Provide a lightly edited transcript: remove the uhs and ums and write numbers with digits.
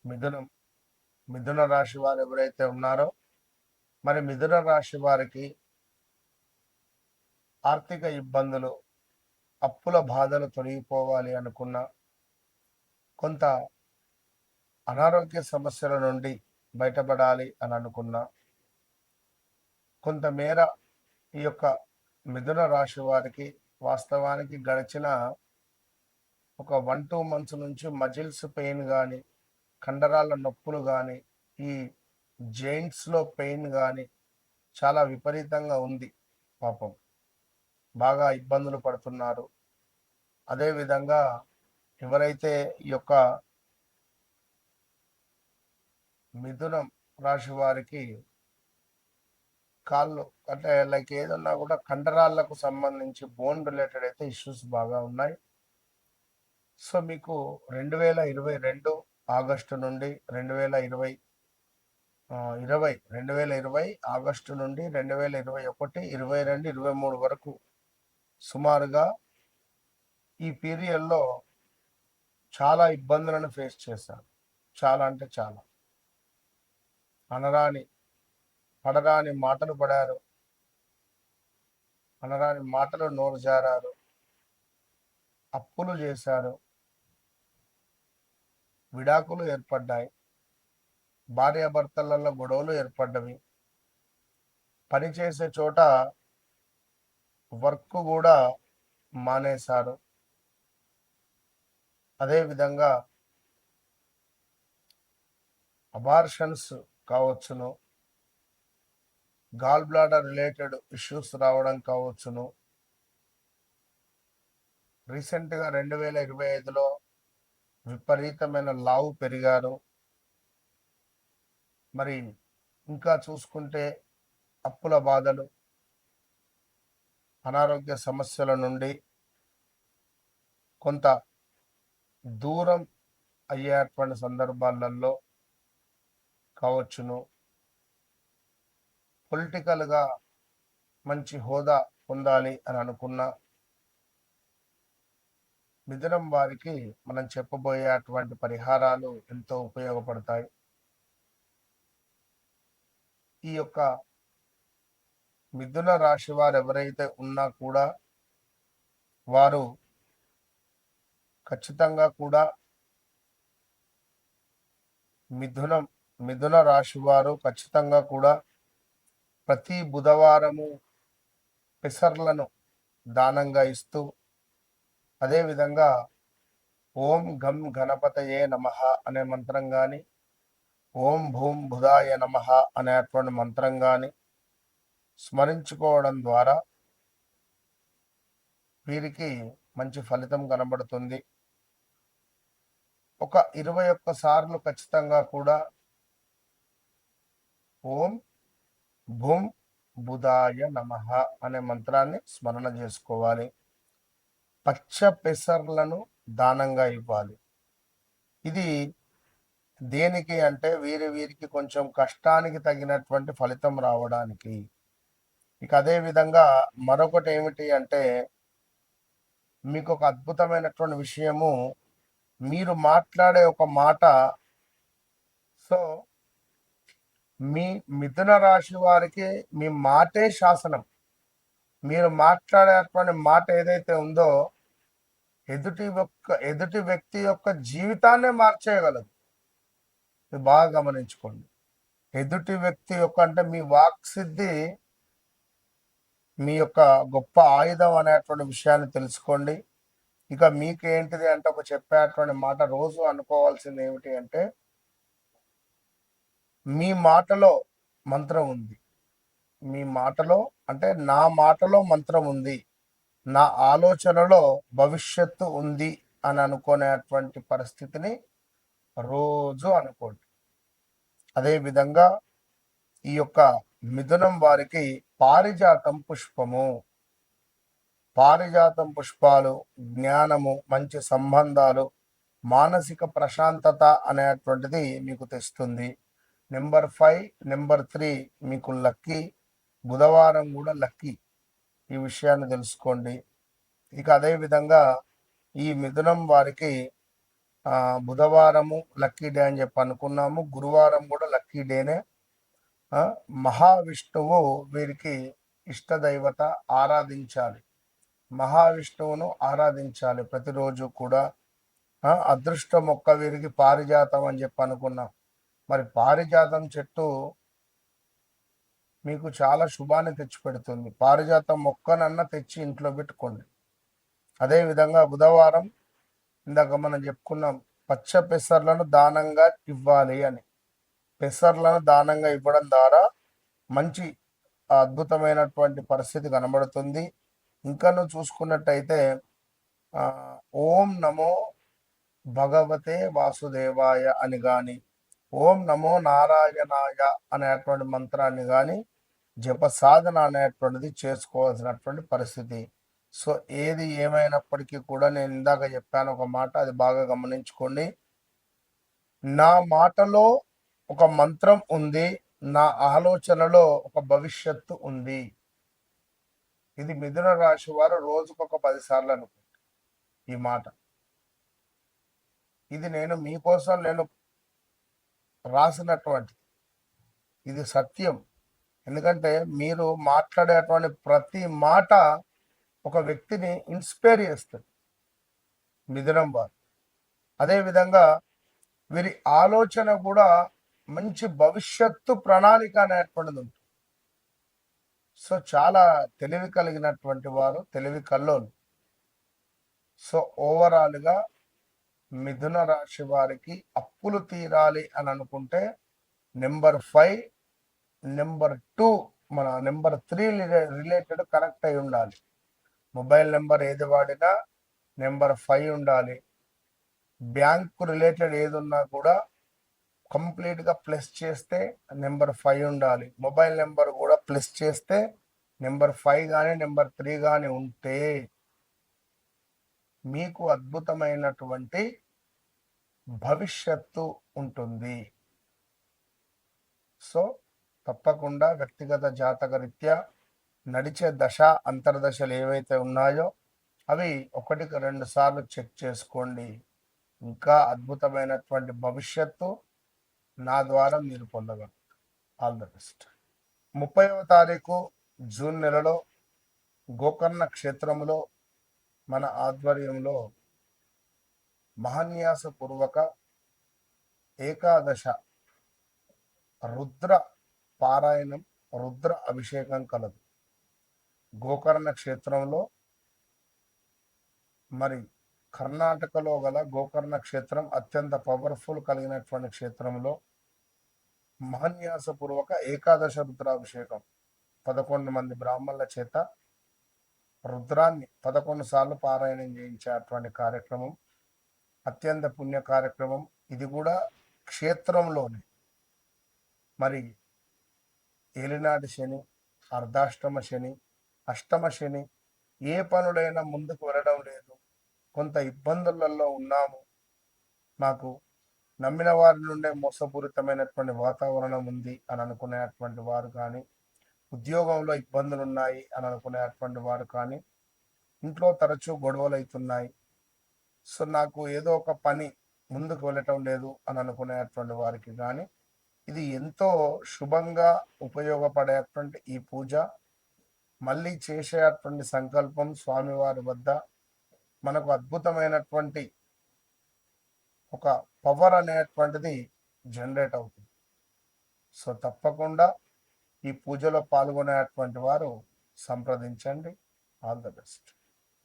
మిథునం మిథున రాశి వారు ఎవరైతే ఉన్నారో, మరి మిథున రాశి వారికి ఆర్థిక ఇబ్బందులు, అప్పుల బాధలు తొలగిపోవాలి అనుకున్న, కొంత అనారోగ్య సమస్యల నుండి బయటపడాలి అని అనుకున్న, కొంతమేర ఈ యొక్క మిథున రాశి వారికి వాస్తవానికి గడిచిన ఒక 1-2 మంత్స్ నుంచి మజిల్స్ పెయిన్ కానీ, కండరాల నొప్పులు కానీ, ఈ జెయింట్స్లో పెయిన్ కానీ చాలా విపరీతంగా ఉంది. పాపం బాగా ఇబ్బందులు పడుతున్నారు. అదేవిధంగా ఎవరైతే ఈ యొక్క మిథునం రాశి వారికి కాళ్ళు అంటే లైక్ ఏదన్నా కూడా కండరాలకు సంబంధించి బోన్ రిలేటెడ్ అయితే ఇష్యూస్ బాగా ఉన్నాయి. సో మీకు 2022 ఆగస్టు నుండి 2020 ఆగస్టు నుండి 2021, 22, 23 వరకు సుమారుగా ఈ పీరియడ్లో చాలా ఇబ్బందులను ఫేస్ చేశారు. చాలా అంటే చాలా పడరాని మాటలు పడారు, అనరాని మాటలు నోరు జారారు, అప్పులు చేశారు, విడాకులు ఏర్పడ్డాయి, భార్యాభర్తలలో గొడవలు ఏర్పడ్డవి, పనిచేసే చోట వర్క్ కూడా మానేశారు. అదేవిధంగా అబార్షన్స్ కావచ్చును, గాల్ బ్లాడర్ రిలేటెడ్ ఇష్యూస్ రావడం కావచ్చును. రీసెంట్గా 2025లో విపరీతమైన లావు పెరిగారు. మరి ఇంకా చూసుకుంటే అప్పుల బాధలు, అనారోగ్య సమస్యల నుండి కొంత దూరం అయ్యేటువంటి సందర్భాలలో కావచ్చును. పొలిటికల్గా మంచి హోదా పొందాలి అని అనుకున్న మిథునం వారికి మనం చెప్పబోయేటువంటి పరిహారాలు ఎంతో ఉపయోగపడతాయి. ఈ యొక్క మిథున రాశి వారు ఎవరైతే ఉన్నా కూడా వారు ఖచ్చితంగా కూడా మిథున రాశి వారు ఖచ్చితంగా కూడా ప్రతి బుధవారము పెసర్లను దానంగా ఇస్తూ, అదేవిధంగా ఓం గం గణపతయే నమః అనే మంత్రం కానీ, ఓం భూం బుధాయ నమః అనేటువంటి మంత్రం కానీ స్మరించుకోవడం ద్వారా వీరికి మంచి ఫలితం కనబడుతుంది. ఒక 21 సార్లు ఖచ్చితంగా కూడా ఓం భూం బుధాయ నమః అనే మంత్రాన్ని స్మరణ చేసుకోవాలి. పచ్చ పెసర్లను దానంగా ఇవ్వాలి. ఇది దేనికి అంటే వీరికి కొంచెం కష్టానికి తగినటువంటి ఫలితం రావడానికి. ఇక అదే విధంగా మరొకటి ఏమిటి అంటే, మీకు ఒక అద్భుతమైనటువంటి విషయము, మీరు మాట్లాడే ఒక మాట, సో మీ మిథున రాశి వారికి మీ మాటే శాసనం. మీరు మాట్లాడేటువంటి మాట ఏదైతే ఉందో ఎదుటి వ్యక్తి యొక్క జీవితాన్నే మార్చేయగలదు. బాగా గమనించుకోండి. ఎదుటి వ్యక్తి యొక్క అంటే మీ వాక్ సిద్ధి మీ యొక్క గొప్ప ఆయుధం అనేటువంటి విషయాన్ని తెలుసుకోండి. ఇక మీకు ఏంటిది అంటే, ఒక చెప్పేటువంటి మాట రోజు అనుకోవాల్సింది ఏమిటి అంటే, మీ మాటలో మంత్రం ఉంది. మీ మాటలో అంటే నా మాటలో మంత్రం ఉంది, నా ఆలోచనలో భవిష్యత్తు ఉంది అని అనుకునేటువంటి పరిస్థితిని రోజు అనుకోండి. అదేవిధంగా ఈ యొక్క మిథునం వారికి పారిజాతం పుష్పాలు జ్ఞానము, మంచి సంబంధాలు, మానసిక ప్రశాంతత అనేటువంటిది మీకు తెస్తుంది. నెంబర్ 5, నెంబర్ 3 మీకు లక్కీ. బుధవారం కూడా లక్కీ. ఈ విషయాన్ని తెలుసుకోండి. ఇక అదేవిధంగా ఈ మిథునం వారికి బుధవారము లక్కీ డే అని చెప్పి అనుకున్నాము. గురువారం కూడా లక్కీ డేనే. మహావిష్ణువు వీరికి ఇష్టదైవత, ఆరాధించాలి. మహావిష్ణువును ఆరాధించాలి ప్రతిరోజు కూడా. అదృష్ట మొక్క వీరికి పారిజాతం అని చెప్పి అనుకున్నాం. మరి పారిజాతం చెట్టు మీకు చాలా శుభాన్ని తెచ్చిపెడుతుంది. పారిజాతం మొక్కనన్నా తెచ్చి ఇంట్లో పెట్టుకోండి. అదేవిధంగా బుధవారం ఇందాక మనం చెప్పుకున్నాం, పచ్చ పెసర్లను దానంగా ఇవ్వాలి అని. పెసర్లను దానంగా ఇవ్వడం ద్వారా మంచి అద్భుతమైనటువంటి పరిస్థితి కనబడుతుంది. ఇంకా నువ్వు చూసుకున్నట్టయితే ఓం నమో భగవతే వాసుదేవాయ అని కానీ, ఓం నమో నారాయణాయ అనేటువంటి మంత్రాన్ని కానీ, జప సాధన అనేటువంటిది చేసుకోవాల్సినటువంటి పరిస్థితి. సో ఏది ఏమైనప్పటికీ కూడా నేను ఇందాక చెప్పాను ఒక మాట, అది బాగా గమనించుకోండి. నా మాటలో ఒక మంత్రం ఉంది, నా ఆలోచనలో ఒక భవిష్యత్తు ఉంది. ఇది మిథున రాశి వారు రోజుకొక 10 సార్లు అనుకుంటారు ఈ మాట. ఇది నేను మీకోసం నేను రాసినటువంటి, ఇది సత్యం. ఎందుకంటే మీరు మాట్లాడేటువంటి ప్రతి మాట ఒక వ్యక్తిని ఇన్స్పైర్ చేస్తుంది మిథునం వారు. అదేవిధంగా వీరి ఆలోచన కూడా మంచి భవిష్యత్తు ప్రణాళిక అనేటువంటిది ఉంటుంది. సో చాలా తెలివి కలిగినటువంటి వారు, తెలివి కల్లోలు. సో ఓవరాల్గా మిథున రాశి వారికి అప్పులు తీరాలి అని అనుకుంటే నెంబర్ 5, నెంబర్ 2, మన నెంబర్ 3 రిలేటెడ్ కనెక్ట్ అయి ఉండాలి. మొబైల్ నెంబర్ ఏది వాడినా నెంబర్ 5 ఉండాలి. బ్యాంకు రిలేటెడ్ ఏది ఉన్నా కూడా కంప్లీట్గా ప్లస్ చేస్తే నెంబర్ 5 ఉండాలి. మొబైల్ నెంబర్ కూడా ప్లస్ చేస్తే నెంబర్ 5 కానీ నెంబర్ 3 కానీ ఉంటే మీకు అద్భుతమైనటువంటి భవిష్యత్తు ఉంటుంది. సో తప్పకుండా వ్యక్తిగత జాతక రీత్యా నడిచే దశ అంతర్దశలు ఏవైతే ఉన్నాయో అవి 1-2 సార్లు చెక్ చేసుకోండి. ఇంకా అద్భుతమైనటువంటి భవిష్యత్తు నా ద్వారా మీరు పొందగలరు. All the best. 30వ తారీఖు జూన్ నెలలో గోకర్ణ క్షేత్రంలో మన ఆధ్వర్యంలో మహాన్యాసపూర్వక ఏకాదశ రుద్ర పారాయణం, రుద్ర అభిషేకం కలదు. గోకర్ణ క్షేత్రంలో, మరి కర్ణాటకలో గల గోకర్ణ క్షేత్రం అత్యంత పవర్ఫుల్ కలిగినటువంటి క్షేత్రంలో మహాన్యాసపూర్వక ఏకాదశ రుద్రాభిషేకం 11 మంది బ్రాహ్మణుల చేత రుద్రాన్ని 11 సార్లు పారాయణం చేయించేటువంటి కార్యక్రమం, అత్యంత పుణ్య కార్యక్రమం. ఇది కూడా క్షేత్రంలోనే. మరి ఏలినాటి శని, అర్ధాష్టమ శని, అష్టమ శని, ఏ పనులైనా ముందుకు వెళ్ళడం లేదు, కొంత ఇబ్బందులలో ఉన్నాము, మాకు నమ్మిన వారి నుండే మోసపూరితమైనటువంటి వాతావరణం ఉంది అని అనుకునేటువంటి వారు కానీ, ఉద్యోగంలో ఇబ్బందులు ఉన్నాయి అని అనుకునేటువంటి వారు కానీ, ఇంట్లో తరచూ గొడవలు అవుతున్నాయి, సో నాకు ఏదో ఒక పని ముందుకు వెళ్ళటం లేదు అని అనుకునేటువంటి వారికి కానీ ఇది ఎంతో శుభంగా ఉపయోగపడేటువంటి ఈ పూజ. మళ్ళీ చేసేటువంటి సంకల్పం స్వామివారి వద్ద మనకు అద్భుతమైనటువంటి ఒక పవర్ అనేటువంటిది జనరేట్ అవుతుంది. సో తప్పకుండా ఈ పూజలో పాల్గొనేటువంటి వారు సంప్రదించండి. All the best.